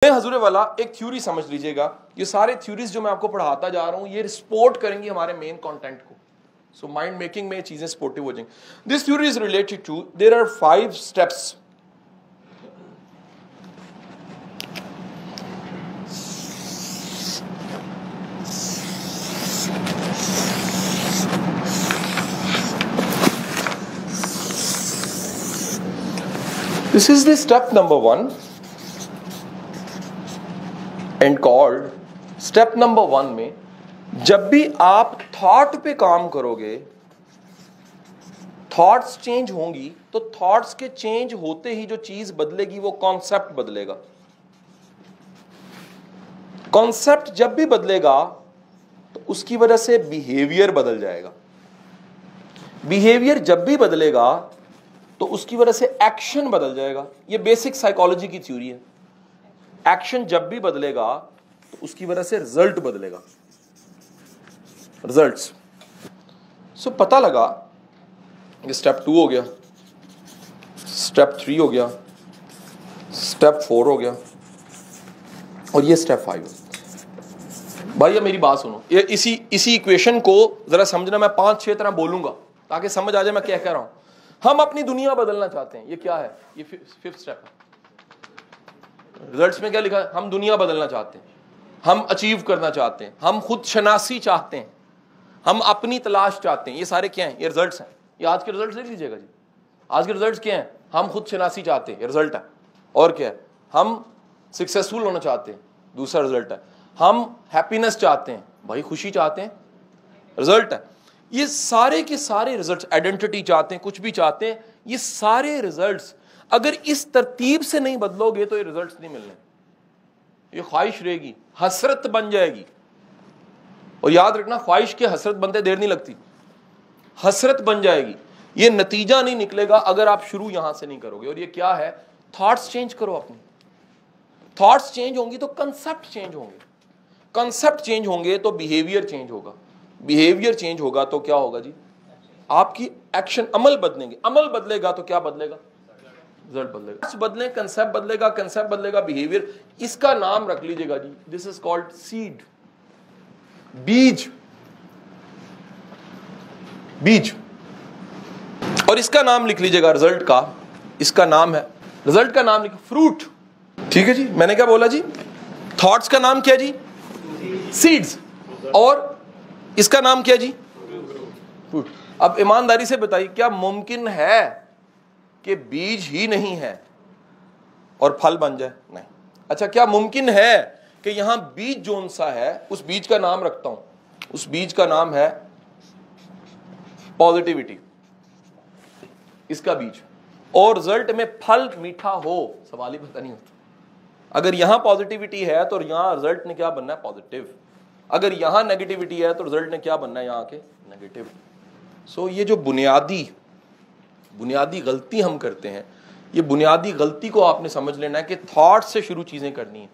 हजूर वाला एक थ्योरी समझ लीजिएगा, ये सारे थ्योरीज जो मैं आपको पढ़ाता जा रहा हूं ये सपोर्ट करेंगी हमारे मेन कंटेंट को। सो माइंड मेकिंग में चीजें सपोर्टिव हो जाएंगी। This theory is related to, there are 5 steps. This is the step number 1 and called step number 1 में जब भी आप थॉट पे काम करोगे, थॉट्स चेंज होंगी, तो थॉट्स के चेंज होते ही जो चीज बदलेगी वो कॉन्सेप्ट बदलेगा। कॉन्सेप्ट जब भी बदलेगा तो उसकी वजह से बिहेवियर बदल जाएगा। बिहेवियर जब भी बदलेगा तो उसकी वजह से एक्शन बदल जाएगा। ये बेसिक साइकोलॉजी की थ्योरी है। एक्शन जब भी बदलेगा तो उसकी वजह से रिजल्ट बदलेगा, रिजल्ट्स। सो पता लगा ये स्टेप 2 हो गया, स्टेप 3 हो गया, स्टेप 4 हो गया और ये स्टेप 5 है। भाई ये मेरी बात सुनो, ये इसी इक्वेशन को जरा समझना। मैं 5-6 तरह बोलूंगा ताकि समझ आ जाए मैं क्या कह रहा हूं। हम अपनी दुनिया बदलना चाहते हैं, ये क्या है? ये 5th स्टेप है। रिजल्ट्स में क्या लिखा है? हम दुनिया बदलना चाहते हैं, हम अचीव करना चाहते हैं, हम खुद शनासी चाहते हैं, हम अपनी तलाश चाहते हैं। ये सारे क्या हैं? ये रिजल्ट्स हैं। ये आज के रिजल्ट्स देख लीजिएगा जी। आज के रिजल्ट्स क्या हैं? हम खुद शनासी चाहते हैं, ये रिजल्ट है। और क्या है? हम सक्सेसफुल होना चाहते हैं, दूसरा रिजल्ट है। हम हैप्पीनेस चाहते हैं, भाई खुशी चाहते हैं, रिजल्ट है। ये सारे के सारे रिजल्ट्स, आइडेंटिटी चाहते हैं, कुछ भी चाहते हैं, ये सारे रिजल्ट्स अगर इस तरतीब से नहीं बदलोगे तो ये रिजल्ट्स नहीं मिलने। ये ख्वाहिश रहेगी, हसरत बन जाएगी। और याद रखना, ख्वाहिश के हसरत बनते देर नहीं लगती, हसरत बन जाएगी। ये नतीजा नहीं निकलेगा अगर आप शुरू यहां से नहीं करोगे। और ये क्या है? थॉट्स चेंज करो अपनी। थॉट्स चेंज होंगी तो कंसेप्ट चेंज होंगे, कंसेप्ट चेंज होंगे तो बिहेवियर चेंज होगा, बिहेवियर चेंज होगा तो क्या होगा जी? आपकी एक्शन, अमल बदलेंगे। अमल बदलेगा तो क्या बदलेगा? रिजल्ट बदलेगा। बदले, कंसेप्ट बदलेगा, कंसेप्ट बदलेगा, बिहेवियर। इसका नाम रख लीजिएगा जी, दिस इज कॉल्ड सीड, बीज, बीज। और इसका नाम लिख लीजिएगा रिजल्ट का, इसका नाम है, रिजल्ट का नाम लिखो फ्रूट। ठीक है जी। मैंने क्या बोला जी? थॉट्स का नाम क्या जी? सीड्स। और इसका नाम क्या जी? फ्रूट। अब ईमानदारी से बताइए, क्या मुमकिन है कि बीज ही नहीं है और फल बन जाए? नहीं। अच्छा, क्या मुमकिन है कि यहां बीज जोन सा है, उस बीज का नाम रखता हूं, उस बीज का नाम है पॉजिटिविटी, इसका बीज, और रिजल्ट में फल मीठा हो? सवाल ही पता नहीं होता। अगर यहां पॉजिटिविटी है तो यहां रिजल्ट ने क्या बनना है? पॉजिटिव। अगर यहां नेगेटिविटी है तो रिजल्ट ने क्या बनना है? यहां के नेगेटिव। सो ये जो बुनियादी गलती हम करते हैं, ये बुनियादी गलती को आपने समझ लेना है कि थॉट से शुरू चीजें करनी है।